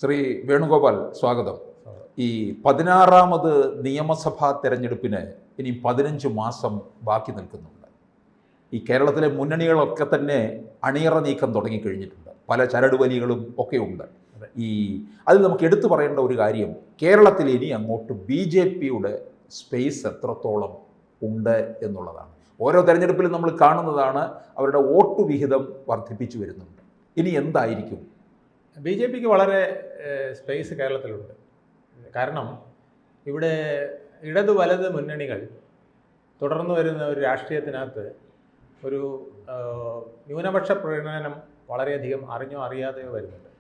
ശ്രീ വേണുഗോപാൽ, സ്വാഗതം. ഈ 16ാമത് നിയമസഭാ തെരഞ്ഞെടുപ്പിന് ഇനി 15 മാസം ബാക്കി നിൽക്കുന്നുണ്ട്. ഈ കേരളത്തിലെ മുന്നണികളൊക്കെ തന്നെ അണിയറ നീക്കം തുടങ്ങിക്കഴിഞ്ഞിട്ടുണ്ട്. പല ചരടുവലികളും ഒക്കെ ഉണ്ട്. അതിൽ നമുക്ക് എടുത്തു പറയേണ്ട ഒരു കാര്യം, കേരളത്തിൽ ഇനി അങ്ങോട്ട് BJPയുടെ സ്പേസ് എത്രത്തോളം ഉണ്ട് എന്നുള്ളതാണ്. ഓരോ തെരഞ്ഞെടുപ്പിലും നമ്മൾ കാണുന്നതാണ്, അവരുടെ വോട്ട് വിഹിതം വർദ്ധിപ്പിച്ചു വരുന്നുണ്ട്. ഇനി എന്തായിരിക്കും? BJPക്ക് വളരെ സ്പേസ് കേരളത്തിലുണ്ട്. കാരണം ഇവിടെ ഇടത് വലത് മുന്നണികൾ തുടർന്നു വരുന്ന ഒരു രാഷ്ട്രീയത്തിനകത്ത് ഒരു ന്യൂനപക്ഷ പ്രീണനം വളരെയധികം അറിഞ്ഞോ അറിയാതെയോ വരുന്നുണ്ട്.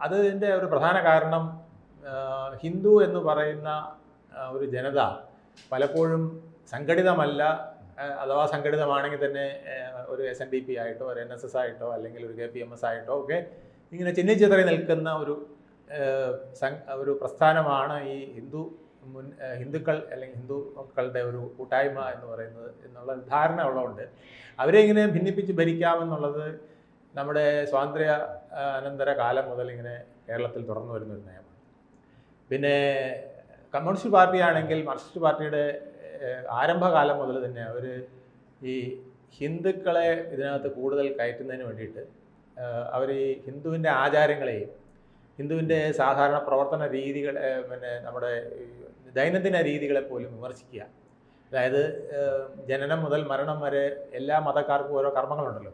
അതിൻ്റെ ഒരു പ്രധാന കാരണം ഹിന്ദു എന്ന് പറയുന്ന ഒരു ജനത പലപ്പോഴും സംഘടിതമല്ല, അഥവാ സംഘടിതമാണെങ്കിൽ തന്നെ ഒരു SNDP ആയിട്ടോ ഒരു NSS ആയിട്ടോ അല്ലെങ്കിൽ ഒരു KPMS ആയിട്ടോ ഒക്കെ ഇങ്ങനെ ചിഹ്നിച്ചിതറി നിൽക്കുന്ന ഒരു പ്രസ്ഥാനമാണ് ഈ ഹിന്ദുക്കൾ അല്ലെങ്കിൽ ഹിന്ദുക്കളുടെ ഒരു കൂട്ടായ്മ എന്ന് പറയുന്നത് എന്നുള്ള ധാരണ ഉള്ളതുകൊണ്ട് അവരെ ഇങ്ങനെ ഭിന്നിപ്പിച്ച് ഭരിക്കാമെന്നുള്ളത് നമ്മുടെ സ്വാതന്ത്ര്യ അനന്തര കാലം മുതൽ ഇങ്ങനെ കേരളത്തിൽ തുറന്നു വരുന്നൊരു നയമാണ്. പിന്നെ കമ്മ്യൂണിസ്റ്റ് പാർട്ടിയാണെങ്കിൽ മാർക്സിസ്റ്റ് പാർട്ടിയുടെ ആരംഭകാലം മുതൽ തന്നെ അവർ ഈ ഹിന്ദുക്കളെ ഇതിനകത്ത് കൂടുതൽ കയറ്റുന്നതിന് വേണ്ടിയിട്ട് അവർ ഈ ഹിന്ദുവിൻ്റെ ആചാരങ്ങളെയും ഹിന്ദുവിൻ്റെ സാധാരണ പ്രവർത്തന രീതികളെ, പിന്നെ നമ്മുടെ ദൈനംദിന രീതികളെ പോലും വിമർശിക്കുക. അതായത് ജനനം മുതൽ മരണം വരെ എല്ലാ മതക്കാർക്കും ഓരോ കർമ്മങ്ങളുണ്ടല്ലോ,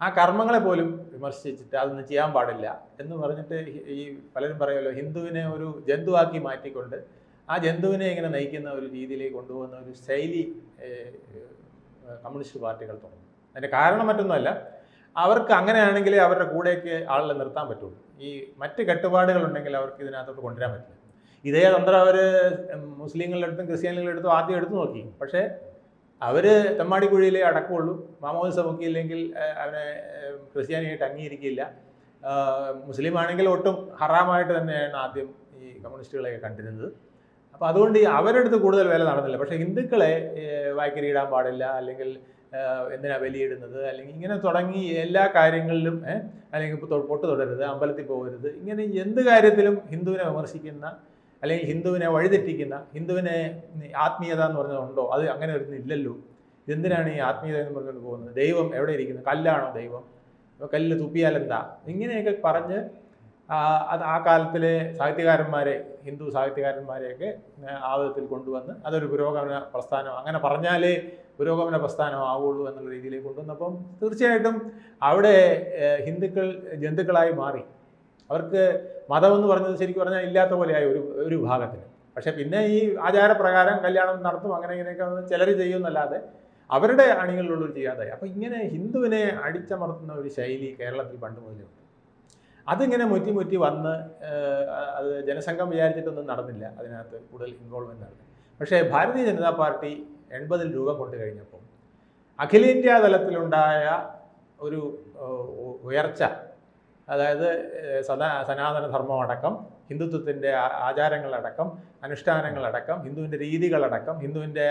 ആ കർമ്മങ്ങളെ പോലും വിമർശിച്ചിട്ട് അതൊന്നും ചെയ്യാൻ പാടില്ല എന്ന് പറഞ്ഞിട്ട് ഈ പലരും പറയുമല്ലോ, ഹിന്ദുവിനെ ഒരു ജന്തുവാക്കി മാറ്റിക്കൊണ്ട് ആ ജന്തുവിനെ ഇങ്ങനെ നയിക്കുന്ന ഒരു രീതിയിലേക്ക് കൊണ്ടുപോകുന്ന ഒരു ശൈലി കമ്മ്യൂണിസ്റ്റ് പാർട്ടികൾ തുടങ്ങും. അതിൻ്റെ കാരണം മറ്റൊന്നുമല്ല, അവർക്ക് അങ്ങനെയാണെങ്കിലേ അവരുടെ കൂടെയൊക്കെ ആളെ നിർത്താൻ പറ്റുള്ളൂ. ഈ മറ്റ് കെട്ടുപാടുകളുണ്ടെങ്കിൽ അവർക്ക് ഇതിനകത്തോട്ട് കൊണ്ടുവരാൻ പറ്റില്ല. ഇതേ തന്ത്രം അവർ മുസ്ലിങ്ങളുടെ അടുത്തും ക്രിസ്ത്യാനികളുടെ അടുത്തും ആദ്യം എടുത്തു നോക്കി. പക്ഷേ അവർ തെമ്മാടിക്കുഴിയിലേ അടക്കമുള്ളൂ. മാമോദിസ മുക്കിയില്ലെങ്കിൽ അവനെ ക്രിസ്ത്യാനിയായിട്ട് അംഗീകരിക്കില്ല. മുസ്ലിം ആണെങ്കിൽ ഒട്ടും ഹറാമായിട്ട് തന്നെയാണ് ആദ്യം ഈ കമ്മ്യൂണിസ്റ്റുകളെയൊക്കെ കണ്ടിരുന്നത്. അപ്പോൾ അതുകൊണ്ട് അവരുടെ അടുത്ത് കൂടുതൽ വില നടന്നില്ല. പക്ഷേ ഹിന്ദുക്കളെ വായ്ക്കരിയിടാൻ പാടില്ല, അല്ലെങ്കിൽ എന്തിനാ ബലിയിടുന്നത്, അല്ലെങ്കിൽ ഇങ്ങനെ തുടങ്ങി എല്ലാ കാര്യങ്ങളിലും, അല്ലെങ്കിൽ പൊട്ട് തൊടരുത്, അമ്പലത്തിൽ പോകരുത്, ഇങ്ങനെ എന്ത് കാര്യത്തിലും ഹിന്ദുവിനെ വിമർശിക്കുന്ന അല്ലെങ്കിൽ ഹിന്ദുവിനെ വഴിതെറ്റിക്കുന്ന, ഹിന്ദുവിനെ ആത്മീയത എന്ന് പറഞ്ഞതുണ്ടോ, അത് അങ്ങനെ ഒരു ഇല്ലല്ലോ, എന്തിനാണ് ഈ ആത്മീയത എന്ന് പറഞ്ഞുകൊണ്ട് പോകുന്നത്, ദൈവം എവിടെ ഇരിക്കുന്നു, കല്ലാണോ ദൈവം, കല്ല് തുപ്പിയാലെന്താ, ഇങ്ങനെയൊക്കെ പറഞ്ഞ് ആ കാലത്തിലെ സാഹിത്യകാരന്മാരെ, ഹിന്ദു സാഹിത്യകാരന്മാരെയൊക്കെ ആ വിധത്തിൽ കൊണ്ടുവന്ന് അതൊരു പുരോഗമന പ്രസ്ഥാനം, അങ്ങനെ പറഞ്ഞാലേ പുരോഗമന പ്രസ്ഥാനം ആവുള്ളൂ എന്നുള്ള രീതിയിലേക്ക് കൊണ്ടുവന്നപ്പം തീർച്ചയായിട്ടും അവിടെ ഹിന്ദുക്കൾ ജന്തുക്കളായി മാറി. അവർക്ക് മതമെന്ന് പറഞ്ഞത് ശരിക്കും പറഞ്ഞാൽ ഇല്ലാത്ത പോലെയായി ഒരു വിഭാഗത്തിന്. പക്ഷെ പിന്നെ ഈ ആചാരപ്രകാരം കല്യാണം നടത്തും, അങ്ങനെ ഇങ്ങനെയൊക്കെ ചിലർ ചെയ്യുമെന്നല്ലാതെ അവരുടെ അണികളിലുള്ളവർ ചെയ്യാതായി. അപ്പം ഇങ്ങനെ ഹിന്ദുവിനെ അടിച്ചമർത്തുന്ന ഒരു ശൈലി കേരളത്തിൽ പണ്ട് മുതലുണ്ട്. അതിങ്ങനെ മുറ്റി വന്ന് അത് ജനസംഘം വിചാരിച്ചിട്ടൊന്നും നടന്നില്ല, അതിനകത്ത് കൂടുതൽ ഇൻവോൾവ്മെൻ്റ് നടന്നു. പക്ഷേ ഭാരതീയ ജനതാ പാർട്ടി 80-ൽ രൂപം കൊണ്ടു കഴിഞ്ഞപ്പോൾ അഖിലേന്ത്യാ തലത്തിലുണ്ടായ ഒരു ഉയർച്ച, അതായത് സനാതന ധർമ്മമടക്കം, ഹിന്ദുത്വത്തിൻ്റെ ആചാരങ്ങളടക്കം, അനുഷ്ഠാനങ്ങളടക്കം, ഹിന്ദുവിൻ്റെ രീതികളടക്കം, ഹിന്ദുവിൻ്റെ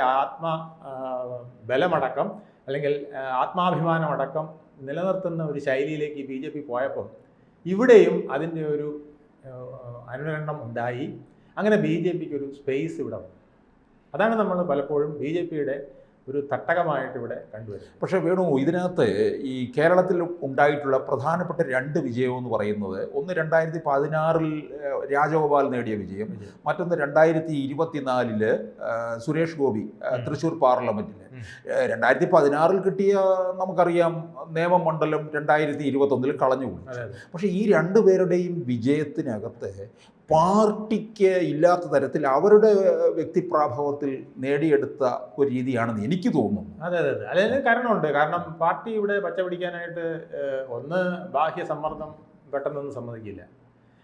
ബലമടക്കം അല്ലെങ്കിൽ ആത്മാഭിമാനമടക്കം നിലനിർത്തുന്ന ഒരു ശൈലിയിലേക്ക് BJP പോയപ്പം ഇവിടെയും അതിൻ്റെ ഒരു അനുരണനം ഉണ്ടായി. അങ്ങനെ BJPക്ക് ഒരു സ്പേസ് ഇവിടെ വന്നു. അതാണ് നമ്മൾ പലപ്പോഴും BJPയുടെ ഒരു തട്ടകമായിട്ട് ഇവിടെ കണ്ടുവരുന്നത്. പക്ഷേ വേണു, ഇതിനകത്ത് ഈ കേരളത്തിൽ ഉണ്ടായിട്ടുള്ള പ്രധാനപ്പെട്ട 2 വിജയം എന്ന് പറയുന്നത്, ഒന്ന് 2016-ൽ രാജഗോപാൽ നേടിയ വിജയം, മറ്റൊന്ന് 2024-ൽ സുരേഷ് ഗോപി തൃശ്ശൂർ പാർലമെൻറ്റിൽ. 2016-ൽ കിട്ടിയ നമുക്കറിയാം നിയമമണ്ഡലം 2021-ൽ കളഞ്ഞുപോയി. പക്ഷേ ഈ 2 പേരുടെയും വിജയത്തിനകത്ത് പാർട്ടിക്ക് ഇല്ലാത്ത തരത്തിൽ അവരുടെ വ്യക്തിപ്രാഭവത്തിൽ നേടിയെടുത്ത ഒരു രീതിയാണെന്ന് എനിക്ക് തോന്നുന്നു. അതെ, അതിന് കാരണമുണ്ട്. കാരണം പാർട്ടി ഇവിടെ പച്ച പിടിക്കാനായിട്ട് ഒന്ന് ബാഹ്യ സമ്മർദ്ദം പെട്ടെന്നൊന്നും സമ്മതിക്കില്ല.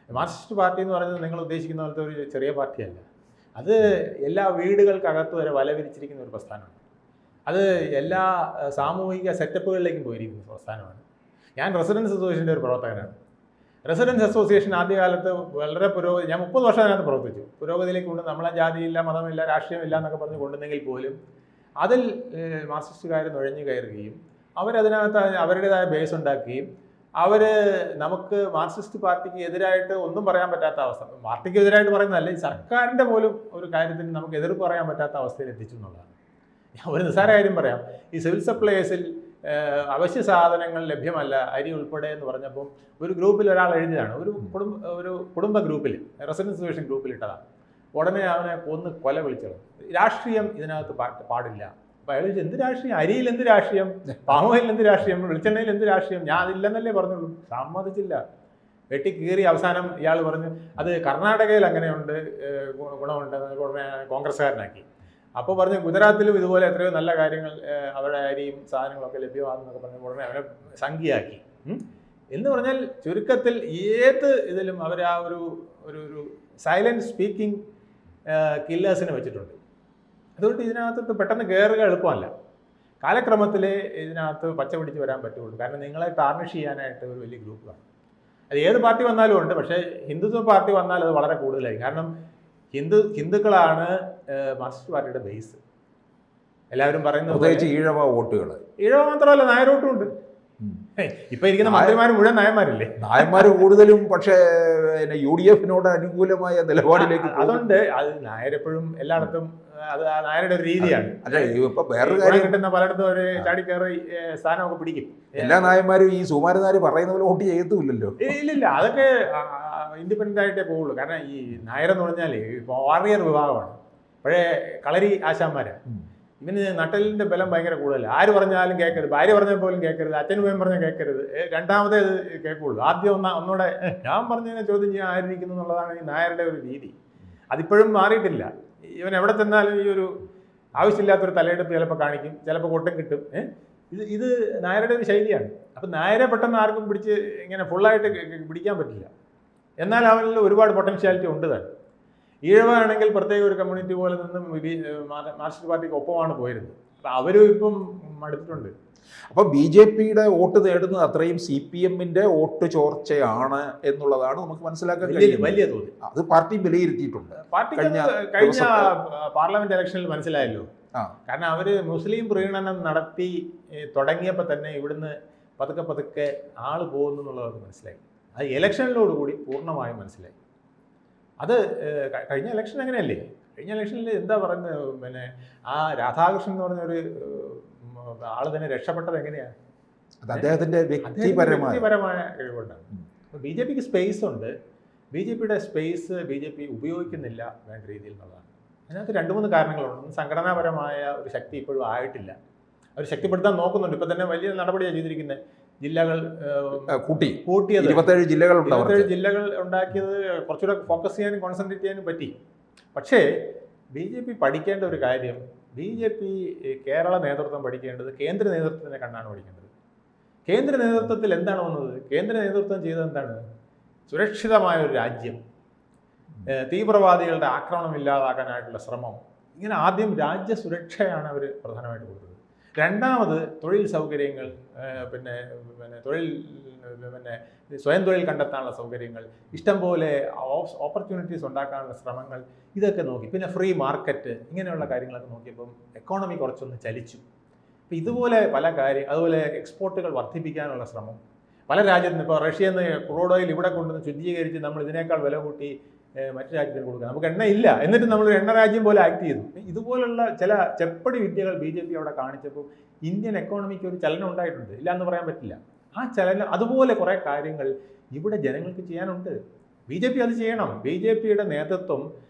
മാർക്സിസ്റ്റ് പാർട്ടി എന്ന് പറയുന്നത് നിങ്ങൾ ഉദ്ദേശിക്കുന്ന പോലത്തെ ഒരു ചെറിയ പാർട്ടിയല്ല. അത് എല്ലാ വീടുകൾക്കകത്ത് വരെ വല വിരിച്ചിരിക്കുന്ന ഒരു പ്രസ്ഥാനമാണ്. അത് എല്ലാ സാമൂഹിക സെറ്റപ്പുകളിലേക്കും പോയിരിക്കുന്ന പ്രസ്ഥാനമാണ്. ഞാൻ റെസിഡൻസ് അസോസിയേഷൻ്റെ ഒരു പ്രവർത്തകനാണ്. റെസിഡൻസ് അസോസിയേഷൻ ആദ്യകാലത്ത് വളരെ ഞാൻ 30 വർഷം അതിനകത്ത് പ്രവർത്തിച്ചു. പുരോഗതിയിലേക്ക് കൊണ്ട് നമ്മളെ ജാതിയില്ല, മതമില്ല, രാഷ്ട്രീയമില്ല എന്നൊക്കെ പറഞ്ഞ് കൊണ്ടുവന്നെങ്കിൽ പോലും അതിൽ മാർക്സിസ്റ്റുകാർ നുഴഞ്ഞു കയറുകയും അവരതിനകത്ത് അവരുടേതായ ബേസ് ഉണ്ടാക്കുകയും അവർ നമുക്ക് മാർക്സിസ്റ്റ് പാർട്ടിക്ക് എതിരായിട്ട് ഒന്നും പറയാൻ പറ്റാത്ത അവസ്ഥ, പാർട്ടിക്ക് എതിരായിട്ട് പറയുന്നതല്ല, ഈ സർക്കാരിൻ്റെ പോലും ഒരു കാര്യത്തിന് നമുക്ക് എതിർപ്പ് പറയാൻ പറ്റാത്ത അവസ്ഥയിൽ എത്തിച്ചു എന്നുള്ളതാണ്. ഒരു നിസ്സാര കാര്യം പറയാം, ഈ സിവിൽ സപ്ലൈസിൽ അവശ്യ സാധനങ്ങൾ ലഭ്യമല്ല, അരി ഉൾപ്പെടെ എന്ന് പറഞ്ഞപ്പോൾ ഒരു ഗ്രൂപ്പിൽ ഒരാൾ എഴുതിയതാണ്, ഒരു കുടുംബ ഗ്രൂപ്പിൽ, റെസിഡൻസ് ഡിവിഷൻ ഗ്രൂപ്പിൽ ഇട്ടതാണ്. ഉടനെ അവനെ കൊല വിളിച്ചത്. രാഷ്ട്രീയം ഇതിനകത്ത് പാടില്ല. അപ്പോൾ അയാൾ ചോദിച്ചു, എന്ത് രാഷ്ട്രീയം? അരിയിൽ എന്ത് രാഷ്ട്രീയം? പാമോയിൽ എന്ത് രാഷ്ട്രീയം? വെളിച്ചെണ്ണയിൽ എന്ത് രാഷ്ട്രീയം? ഞാൻ അതില്ലെന്നല്ലേ പറഞ്ഞുള്ളൂ. സമ്മതിച്ചില്ല, വെട്ടിക്കീറി. അവസാനം ഇയാൾ പറഞ്ഞു അത് കർണാടകയിൽ അങ്ങനെയുണ്ട്, ഗുണമുണ്ട്, ഉടനെ കോൺഗ്രസ്സുകാരനാക്കി. അപ്പോൾ പറഞ്ഞു ഗുജറാത്തിലും ഇതുപോലെ എത്രയോ നല്ല കാര്യങ്ങൾ, അവിടെ അരിയും സാധനങ്ങളൊക്കെ ലഭ്യമാണെന്നൊക്കെ പറഞ്ഞ ഉടനെ അവനെ സംഖ്യയാക്കി. എന്ന് പറഞ്ഞാൽ ചുരുക്കത്തിൽ ഏത് ഇതിലും അവർ ആ ഒരു സൈലന്റ് സ്പീക്കിംഗ് കില്ലേഴ്സിനെ വെച്ചിട്ടുണ്ട്. അതുകൊണ്ട് ഇതിനകത്ത് പെട്ടെന്ന് കയറുക എളുപ്പമല്ല. കാലക്രമത്തിൽ ഇതിനകത്ത് പച്ച പിടിച്ച് വരാൻ പറ്റുള്ളൂ. കാരണം നിങ്ങളെ ടാർണിഷ് ചെയ്യാനായിട്ട് ഒരു വലിയ ഗ്രൂപ്പ് കാണും. അത് ഏത് പാർട്ടി വന്നാലും ഉണ്ട്. പക്ഷേ ഹിന്ദുത്വ പാർട്ടി വന്നാൽ അത് വളരെ കൂടുതലായി. കാരണം ഹിന്ദുക്കളാണ് മാർക്സിസ്റ്റ് പാർട്ടിയുടെ ബേസ്. എല്ലാവരും പറയുന്നത് പ്രത്യേകിച്ച് ഈഴവ വോട്ടുകൾ. ഈഴവ മാത്രമല്ല, നായരോട്ടും ഉണ്ട്. ഇപ്പൊ ഇരിക്കുന്ന മന്ത്രിമാർ മുഴുവൻ നായന്മാരില്ലേ? നായന്മാർ കൂടുതലും. പക്ഷേ UDF-നോട് അനുകൂലമായ നിലപാടിലേക്ക് അതുകൊണ്ട് അത് നായരെപ്പോഴും എല്ലായിടത്തും അത് ആ നായരുടെ ഒരു രീതിയാണ്. അല്ല, ഇപ്പൊ വേറൊരു കാര്യം കിട്ടുന്ന പലയിടത്തും ഒരു ചാടിക്കയറി സ്ഥാനമൊക്കെ പിടിക്കും. എല്ലാ നായന്മാരും ഈ സുമാരനാര് പറയുന്ന പോലെ വോട്ട് ചെയ്യത്തുമില്ലല്ലോ. ഇല്ലില്ല, അതൊക്കെ ഇൻഡിപെൻഡന്റ് ആയിട്ടേ പോവുള്ളൂ. കാരണം ഈ നായരെന്ന് പറഞ്ഞാൽ വാറിയർ വിഭാഗമാണ്, പഴയ കളരി ആശാന്മാരാണ്. ഇവന് നട്ടലിന്റെ ബലം ഭയങ്കര കൂടുതലല്ല. ആര് പറഞ്ഞാലും കേൾക്കരുത്, ഭാര്യ പറഞ്ഞാൽ പോലും കേൾക്കരുത്, അച്ഛനും പോയും പറഞ്ഞാൽ കേൾക്കരുത്, രണ്ടാമതേ ഇത് കേൾക്കുള്ളൂ. ആദ്യം ഒന്നുകൂടെ ഞാൻ പറഞ്ഞതിനെ ചോദ്യം ചെയ്യാൻ ആയിരിക്കുന്നു എന്നുള്ളതാണ് ഈ നായരുടെ ഒരു രീതി. അതിപ്പോഴും മാറിയിട്ടില്ല. ഇവൻ എവിടെ ചെന്നാലും ഈ ഒരു ആവശ്യമില്ലാത്തൊരു തലയെടുപ്പ് ചിലപ്പോൾ കാണിക്കും, ചിലപ്പോൾ കൊട്ടും കിട്ടും. ഇത് നായരുടെ ഒരു ശൈലിയാണ്. അപ്പം നായരെ പെട്ടെന്ന് ആർക്കും പിടിച്ച് ഇങ്ങനെ ഫുള്ളായിട്ട് പിടിക്കാൻ പറ്റില്ല. എന്നാൽ അവനിൽ ഒരുപാട് പൊട്ടൻഷ്യാലിറ്റി ഉണ്ട് തന്നെ. ഈഴവാണെങ്കിൽ പ്രത്യേക ഒരു കമ്മ്യൂണിറ്റി പോലെ നിന്നും മാർക്സിസ്റ്റ് പാർട്ടിക്ക് ഒപ്പമാണ് പോയിരുന്നത്. അപ്പം അവരും ഇപ്പം മടുത്തിട്ടുണ്ട്. അപ്പം BJP-യുടെ വോട്ട് നേടുന്നത് അത്രയും CPM-ന്റെ വോട്ട് ചോർച്ചയാണ് എന്നുള്ളതാണ് നമുക്ക് മനസ്സിലാക്കാൻ കഴിയും. വലിയ തോതിൽ അത് പാർട്ടി വിലയിരുത്തിയിട്ടുണ്ട്. കഴിഞ്ഞ പാർലമെന്റ് ഇലക്ഷനിൽ മനസ്സിലായല്ലോ. കാരണം അവര് മുസ്ലിം പ്രീണനം നടത്തി തുടങ്ങിയപ്പോൾ തന്നെ ഇവിടുന്ന് പതുക്കെ ആള് പോകുന്നു എന്നുള്ളത് മനസ്സിലായി. അത് ഇലക്ഷനിലോടുകൂടി പൂർണ്ണമായും മനസ്സിലായി. അത് കഴിഞ്ഞ ഇലക്ഷൻ അങ്ങനെയല്ലേ? കഴിഞ്ഞ ഇലക്ഷനിൽ എന്താ പറയുന്നത്, പിന്നെ ആ രാധാകൃഷ്ണൻ എന്ന് പറഞ്ഞൊരു ആള് തന്നെ രക്ഷപ്പെട്ടത് എങ്ങനെയാണ്? അദ്ദേഹത്തിന്റെ വ്യക്തിപരമായ കഴിവുകൊണ്ടാണ്. BJP-ക്ക് സ്പേസ് ഉണ്ട്. BJP-യുടെ സ്പേസ് BJP ഉപയോഗിക്കുന്നില്ല വേണ്ട രീതിയിൽ എന്നുള്ളതാണ്. അതിനകത്ത് 2-3 കാരണങ്ങളുണ്ട്. സംഘടനാപരമായ ഒരു ശക്തി ഇപ്പോഴും ആയിട്ടില്ല. അവർ ശക്തിപ്പെടുത്താൻ നോക്കുന്നുണ്ട്. ഇപ്പം തന്നെ വലിയ നടപടിയാണ് ചെയ്തിരിക്കുന്നത്. ജില്ലകൾ കൂട്ടിയത് 27 ജില്ലകൾ ഉണ്ടാക്കിയത് കുറച്ചുകൂടെ ഫോക്കസ് ചെയ്യാനും കോൺസെൻട്രേറ്റ് ചെയ്യാനും പറ്റി. പക്ഷേ BJP പഠിക്കേണ്ട ഒരു കാര്യം, BJP കേരള നേതൃത്വം പഠിക്കേണ്ടത് കേന്ദ്ര നേതൃത്വത്തിനെ കണ്ടാണ് പഠിക്കേണ്ടത്. കേന്ദ്ര നേതൃത്വത്തിൽ എന്താണ് വന്നത്? കേന്ദ്ര നേതൃത്വം ചെയ്തത് എന്താണ്? സുരക്ഷിതമായ ഒരു രാജ്യം, തീവ്രവാദികളുടെ ആക്രമണം ഇല്ലാതാക്കാനായിട്ടുള്ള ശ്രമം, ഇങ്ങനെ ആദ്യം രാജ്യസുരക്ഷയാണ് അവർ പ്രധാനമായിട്ട് കൊടുത്തത്. രണ്ടാമത് തൊഴിൽ സൗകര്യങ്ങൾ, പിന്നെ സ്വയം തൊഴിൽ കണ്ടെത്താനുള്ള സൗകര്യങ്ങൾ, ഇഷ്ടംപോലെ ഓപ്പർച്യൂണിറ്റീസ് ഉണ്ടാക്കാനുള്ള ശ്രമങ്ങൾ, ഇതൊക്കെ നോക്കി. പിന്നെ ഫ്രീ മാർക്കറ്റ്, ഇങ്ങനെയുള്ള കാര്യങ്ങളൊക്കെ നോക്കിയപ്പം എക്കോണമി കുറച്ചൊന്ന് ചലിച്ചു. അപ്പം ഇതുപോലെ പല കാര്യം, അതുപോലെ എക്സ്പോർട്ടുകൾ വർദ്ധിപ്പിക്കാനുള്ള ശ്രമം പല രാജ്യത്തിന്. ഇപ്പോൾ റഷ്യയിൽ നിന്ന് ക്രൂഡ് ഓയിൽ ഇവിടെ കൊണ്ടുവന്ന് ശുദ്ധീകരിച്ച് നമ്മൾ ഇതിനേക്കാൾ വില കൂട്ടി മറ്റു രാജ്യത്തിന് കൊടുക്കുക. നമുക്ക് എണ്ണ ഇല്ല, എന്നിട്ട് നമ്മൾ എണ്ണ രാജ്യം പോലെ ആക്ട് ചെയ്തു. ഇതുപോലുള്ള ചില ചെപ്പടി വിദ്യകൾ BJP അവിടെ കാണിച്ചപ്പോൾ ഇന്ത്യൻ എക്കോണമിക്ക് ഒരു ചലനം ഉണ്ടായിട്ടുണ്ട്, ഇല്ല എന്ന് പറയാൻ പറ്റില്ല. ആ ചലനം, അതുപോലെ കുറേ കാര്യങ്ങൾ ഇവിടെ ജനങ്ങൾക്ക് ചെയ്യാനുണ്ട്. BJP അത് ചെയ്യണം. BJP-യുടെ നേതൃത്വം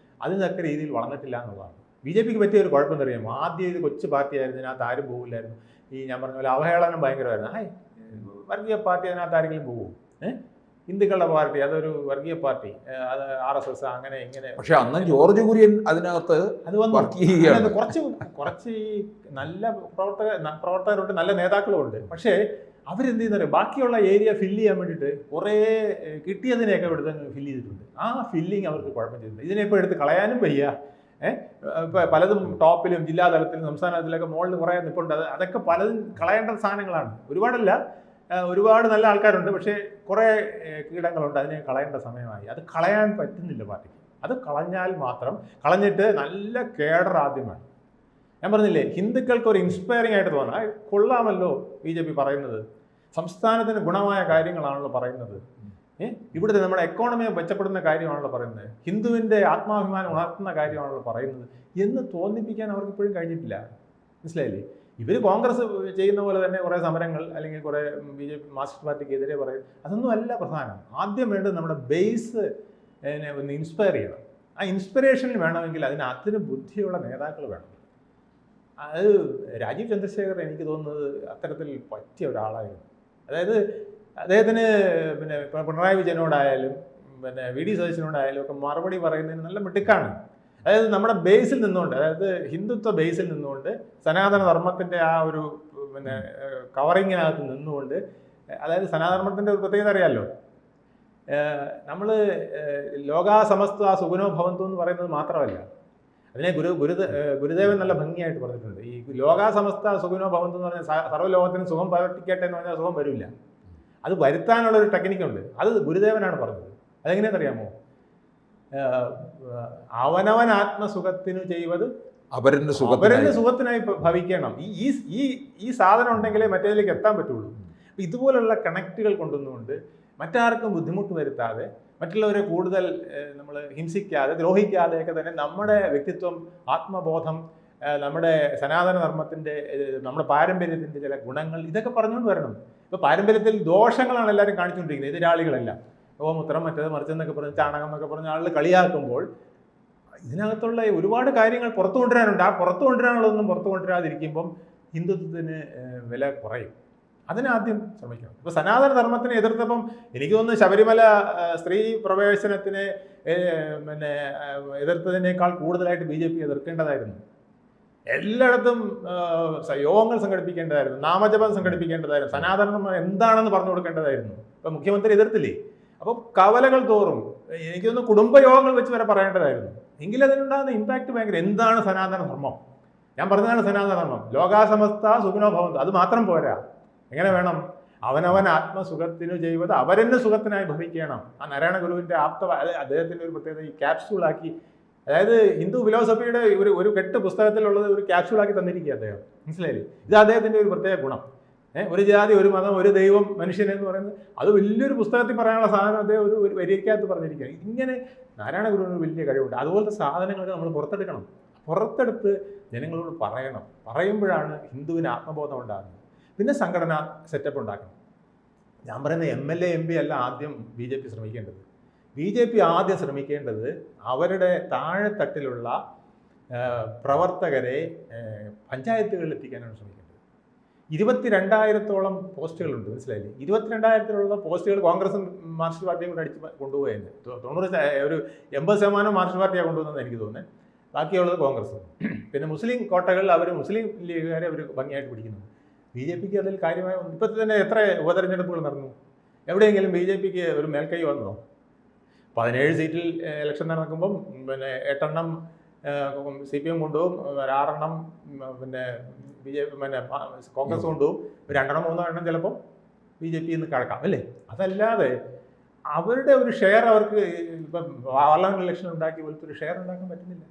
അതിനൊക്കെ രീതിയിൽ വളർന്നിട്ടില്ല എന്നുള്ളതാണ്. BJP-ക്ക് പറ്റിയ ഒരു കുഴപ്പം അറിയാമോ? ആദ്യം ഇത് കൊച്ചു പാർട്ടിയായിരുന്നു, ഇതിനകത്ത് ആരും പോകില്ലായിരുന്നു. ഈ ഞാൻ പറഞ്ഞ പോലെ അവഹേളനം ഭയങ്കരമായിരുന്നു. വർഗീയ പാർട്ടി അതിനകത്ത് ആരെങ്കിലും പോകുമോ? ഹിന്ദുക്കളുടെ പാർട്ടി, അതൊരു വർഗീയ പാർട്ടി, അത് RSS അങ്ങനെ ഇങ്ങനെ. പക്ഷെ അന്ന് ജോർജ് കുര്യൻ അതിനകത്ത് അത് വന്നു. കുറച്ച് ഈ നല്ല പ്രവർത്തകരുണ്ട്, നല്ല നേതാക്കളുമുണ്ട്. പക്ഷേ അവരെന്ത് ചെയ്യുന്നത്, ബാക്കിയുള്ള ഏരിയ ഫില്ല് ചെയ്യാൻ വേണ്ടിയിട്ട് കുറേ കിട്ടിയതിനെയൊക്കെ എടുത്ത് ഫില്ല് ചെയ്തിട്ടുണ്ട്. ആ ഫില്ലിങ് അവർക്ക് കുഴപ്പം ചെയ്തിട്ടുണ്ട്. ഇതിനെപ്പോൾ എടുത്ത് കളയാനും വയ്യ. ഇപ്പോൾ പലതും ടോപ്പിലും ജില്ലാതലത്തിലും സംസ്ഥാന തലത്തിലൊക്കെ മുകളിൽ കുറേ നിൽപ്പുണ്ട്. അതൊക്കെ പലതും കളയേണ്ട സാധനങ്ങളാണ്. ഒരുപാട് നല്ല ആൾക്കാരുണ്ട്, പക്ഷേ കുറേ കീടങ്ങളുണ്ട്. അതിനെ കളയേണ്ട സമയമായി. അത് കളയാൻ പറ്റുന്നില്ല പാർട്ടിക്ക്. അത് കളഞ്ഞിട്ട് നല്ല കേഡർ ആദ്യമാണ്. ഞാൻ പറഞ്ഞില്ലേ, ഹിന്ദുക്കൾക്ക് ഒരു ഇൻസ്പയറിംഗ് ആയിട്ട് തോന്നാം. കൊള്ളാമല്ലോ BJP പറയുന്നത്. സംസ്ഥാനത്തിന് ഗുണമായ കാര്യങ്ങളാണല്ലോ പറയുന്നത്. ഇവിടുത്തെ നമ്മുടെ എക്കോണമിയെ മെച്ചപ്പെടുന്ന കാര്യമാണല്ലോ പറയുന്നത്, ഹിന്ദുവിൻ്റെ ആത്മാഭിമാനം ഉണർത്തുന്ന കാര്യമാണല്ലോ പറയുന്നത് എന്ന് തോന്നിപ്പിക്കാൻ അവർക്ക് ഇപ്പോഴും കഴിഞ്ഞിട്ടില്ല. മനസ്സിലായില്ലേ? ഇവർ കോൺഗ്രസ് ചെയ്യുന്ന പോലെ തന്നെ കുറേ സമരങ്ങൾ അല്ലെങ്കിൽ കുറേ BJP മാർക്സിസ്റ്റ് പാർട്ടിക്കെതിരെ പറയും. അതൊന്നും അല്ല പ്രധാനം. ആദ്യം വേണ്ടത് നമ്മുടെ ബേസ് ഒന്ന് ഇൻസ്പയർ ചെയ്യണം. ആ ഇൻസ്പിറേഷനിൽ വേണമെങ്കിൽ അതിന് ബുദ്ധിയുള്ള നേതാക്കൾ വേണം. അത് രാജീവ് ചന്ദ്രശേഖർ എനിക്ക് തോന്നുന്നത് അത്തരത്തിൽ പറ്റിയ ഒരാളായിരുന്നു. അതായത് അദ്ദേഹത്തിന് പിന്നെ പിണറായി വിജയനോടായാലും പിന്നെ VD സതീശനോടായാലും ഒക്കെ മറുപടി പറയുന്നതിന് നല്ല മിടുക്കാണ്. അതായത് നമ്മുടെ ബേസിൽ നിന്നുകൊണ്ട്, അതായത് ഹിന്ദുത്വ ബേസിൽ നിന്നുകൊണ്ട്, സനാതന ധർമ്മത്തിൻ്റെ ആ ഒരു പിന്നെ കവറിങ്ങിനകത്ത് നിന്നുകൊണ്ട്, അതായത് സനാതനധർമ്മത്തിൻ്റെ ഒരു പ്രത്യേകത അറിയാമല്ലോ, നമ്മൾ ലോകാസമസ്ത സുഖനോ ഭവന്തു എന്ന് പറയുന്നത് മാത്രമല്ല, അതിനെ ഗുരുദേവൻ നല്ല ഭംഗിയായിട്ട് പറഞ്ഞിട്ടുണ്ട്. ഈ ലോകാസമസ്ത സുഖനോ ഭവന്തു എന്ന് പറഞ്ഞാൽ സർവ്വലോകത്തിന് സുഖം പ്രവർത്തിക്കട്ടെ എന്ന് പറഞ്ഞാൽ സുഖം വരില്ല. അത് വരുത്താനുള്ളൊരു ടെക്നിക്കുണ്ട്. അത് ഗുരുദേവനാണ് പറഞ്ഞത്. അതെങ്ങനെയാണെന്നറിയാമോ? അവനവൻ ആത്മസുഖത്തിനു ചെയ്വത് അവരൻ്റെ സുഖത്തിനായി ഭവിക്കണം. ഈ സാധനം ഉണ്ടെങ്കിലേ മറ്റേതിലേക്ക് എത്താൻ പറ്റുള്ളൂ. അപ്പം ഇതുപോലുള്ള കണക്റ്റുകൾ കൊണ്ടുവന്നുകൊണ്ട് മറ്റാർക്കും ബുദ്ധിമുട്ട് വരുത്താതെ, മറ്റുള്ളവരെ കൂടുതൽ നമ്മൾ ഹിംസിക്കാതെ ദ്രോഹിക്കാതെയൊക്കെ തന്നെ നമ്മുടെ വ്യക്തിത്വം, ആത്മബോധം, നമ്മുടെ സനാതന ധർമ്മത്തിൻ്റെ, നമ്മുടെ പാരമ്പര്യത്തിൻ്റെ ചില ഗുണങ്ങൾ ഇതൊക്കെ പറഞ്ഞുകൊണ്ട് വരണം. ഇപ്പോൾ പാരമ്പര്യത്തിൽ ദോഷങ്ങളാണ് എല്ലാവരും കാണിച്ചുകൊണ്ടിരിക്കുന്നത്, എതിരാളികളെല്ലാം. ഗോമൂത്രം മറ്റേത് മറിച്ചെന്നൊക്കെ പറഞ്ഞ് ചാണകം എന്നൊക്കെ പറഞ്ഞ് ആളുകൾ കളിയാക്കുമ്പോൾ ഇതിനകത്തുള്ള ഒരുപാട് കാര്യങ്ങൾ പുറത്തു കൊണ്ടുവരാനുണ്ട്. ആ പുറത്തു കൊണ്ടുവരാനുള്ളതൊന്നും പുറത്തു കൊണ്ടുവരാതിരിക്കുമ്പം ഹിന്ദുത്വത്തിന് വില കുറയും. അതിനാദ്യം ശ്രമിക്കണം. ഇപ്പോൾ സനാതന ധർമ്മത്തിനെ എതിർത്തപ്പം എനിക്ക് തോന്നുന്നു ശബരിമല സ്ത്രീ പ്രവേശനത്തിനെ പിന്നെ എതിർത്തതിനേക്കാൾ കൂടുതലായിട്ട് BJP എതിർക്കേണ്ടതായിരുന്നു. എല്ലായിടത്തും യോഗങ്ങൾ സംഘടിപ്പിക്കേണ്ടതായിരുന്നു, നാമജപം സംഘടിപ്പിക്കേണ്ടതായിരുന്നു, സനാതനം എന്താണെന്ന് പറഞ്ഞു കൊടുക്കേണ്ടതായിരുന്നു. ഇപ്പം മുഖ്യമന്ത്രി എതിർത്തില്ലേ? അപ്പോൾ കവലകൾ തോറും എനിക്ക് തോന്നുന്നു കുടുംബയോഗങ്ങൾ വെച്ച് വരെ പറയേണ്ടതായിരുന്നു. എങ്കിലും അതിനുണ്ടാകുന്ന ഇമ്പാക്റ്റ് ഭയങ്കര. എന്താണ് സനാതന ധർമ്മം? ഞാൻ പറഞ്ഞതാണ് സനാതന ധർമ്മം. ലോകാസമസ്ത സുഖനോ ഭവന്തു. അത് മാത്രം പോരാ. എങ്ങനെ വേണം? അവനവൻ ആത്മസുഖത്തിനു ചെയ്വത് അവരെന്നെ സുഖത്തിനായി ഭവിക്കണം. ആ നാരായണ ഗുരുവിൻ്റെ അദ്ദേഹത്തിൻ്റെ ഒരു പ്രത്യേകത ഈ ക്യാപ്സ്യൂളാക്കി, അതായത് ഹിന്ദു ഫിലോസഫിയുടെ ഒരു കെട്ട് പുസ്തകത്തിലുള്ളത് ഒരു ക്യാപ്സ്യൂളാക്കി തന്നിരിക്കുക അദ്ദേഹം. മനസ്സിലായില്ലേ? ഇത് അദ്ദേഹത്തിൻ്റെ ഒരു പ്രത്യേക ഗുണം. ഒരു ജാതി, ഒരു മതം, ഒരു ദൈവം, മനുഷ്യൻ എന്ന് പറയുന്നത് അത് വലിയൊരു പുസ്തകത്തിൽ പറയാനുള്ള സാധനം അദ്ദേഹം ഒരു വരിക്കകത്ത് പറഞ്ഞിരിക്കുക. ഇങ്ങനെ നാരായണ ഗുരുവിന് വലിയ കഴിവുണ്ട്. അതുപോലത്തെ സാധനങ്ങളൊക്കെ നമ്മൾ പുറത്തെടുക്കണം. പുറത്തെടുത്ത് ജനങ്ങളോട് പറയണം. പറയുമ്പോഴാണ് ഹിന്ദുവിന് ആത്മബോധം ഉണ്ടാകുന്നത്. പിന്നെ സംഘടന സെറ്റപ്പ് ഉണ്ടാക്കണം. ഞാൻ പറയുന്നത് MLA MP അല്ല ആദ്യം BJP ശ്രമിക്കേണ്ടത്. BJP ആദ്യം ശ്രമിക്കേണ്ടത് അവരുടെ താഴെത്തട്ടിലുള്ള പ്രവർത്തകരെ പഞ്ചായത്തുകളിൽ എത്തിക്കാനാണ് ശ്രമിക്കേണ്ടത്. 22,000-ഓളം പോസ്റ്റുകളുണ്ട്. മനസ്സിലായില്ലേ? 22,000-ലുള്ള പോസ്റ്റുകൾ കോൺഗ്രസും മാർക്സിസ്റ്റ് പാർട്ടിയും കൂടെ അടിച്ച് കൊണ്ടുപോയത്. 80% മാർക്സിസ്റ്റ് പാർട്ടിയാണ് കൊണ്ടുവന്നതെന്ന് എനിക്ക് തോന്നുന്നത്. ബാക്കിയുള്ളത് കോൺഗ്രസ്. പിന്നെ മുസ്ലിം കോട്ടകളിൽ അവർ മുസ്ലിം ലീഗുകാരെ അവർ ഭംഗിയായിട്ട് പിടിക്കുന്നു. BJPക്ക് അതിൽ കാര്യമായ ഇപ്പോഴത്തെ തന്നെ എത്ര ഉപതെരഞ്ഞെടുപ്പുകൾ നടന്നു? എവിടെയെങ്കിലും BJPക്ക് ഒരു മേൽക്കൈ വന്നോ? 17 സീറ്റിൽ ഇലക്ഷൻ നടക്കുമ്പം പിന്നെ 8 CPM കൊണ്ടുപോകും, 6 പിന്നെ പിന്നെ കോൺഗ്രസ് കൊണ്ടുപോകും, 2-3 ചിലപ്പോൾ BJP എന്ന് കഴക്കാം അല്ലേ? അതല്ലാതെ അവരുടെ ഒരു ഷെയർ അവർക്ക് ഇപ്പം പാർലമെന്റ് ഇലക്ഷൻ ഉണ്ടാക്കി പോലത്തെ ഒരു ഷെയർ ഉണ്ടാക്കാൻ പറ്റുന്നില്ല.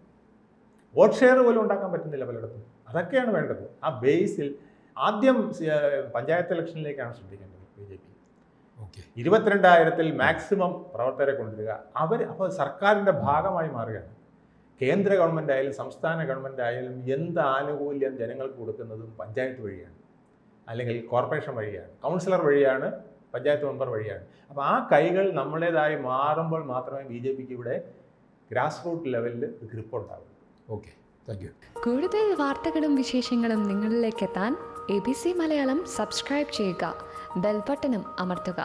വോട്ട് ഷെയർ പോലും ഉണ്ടാക്കാൻ പറ്റുന്നില്ല പലയിടത്തും. അതൊക്കെയാണ് വേണ്ടത്. ആ ബേസിൽ ആദ്യം പഞ്ചായത്ത് ഇലക്ഷനിലേക്കാണ് ശ്രദ്ധിക്കേണ്ടത് BJP. 22,000-ൽ മാക്സിമം പ്രവർത്തകരെ കൊണ്ടുവരിക. അപ്പോൾ സർക്കാരിൻ്റെ ഭാഗമായി മാറുകയാണ്. കേന്ദ്ര ഗവൺമെൻറ് ആയാലും സംസ്ഥാന ഗവൺമെൻറ് ആയാലും എന്ത് ആനുകൂല്യം ജനങ്ങൾക്ക് കൊടുക്കുന്നതും പഞ്ചായത്ത് വഴിയാണ്, അല്ലെങ്കിൽ കോർപ്പറേഷൻ വഴിയാണ്, കൗൺസിലർ വഴിയാണ്, പഞ്ചായത്ത് മെമ്പർ വഴിയാണ്. അപ്പോൾ ആ കൈകൾ നമ്മുടേതായി മാറുമ്പോൾ മാത്രമേ BJPക്ക് ഇവിടെ ഗ്രാസ് റൂട്ട് ലെവലിൽ ഗ്രിപ്പ് ഉണ്ടാവുള്ളൂ. Okay, thank you. കൂടുതൽ വാർത്തകളും വിശേഷങ്ങളും നിങ്ങളിലേക്ക് എത്താൻ ABC മലയാളം സബ്സ്ക്രൈബ് ചെയ്യുക, ബെൽ ബട്ടണും അമർത്തുക.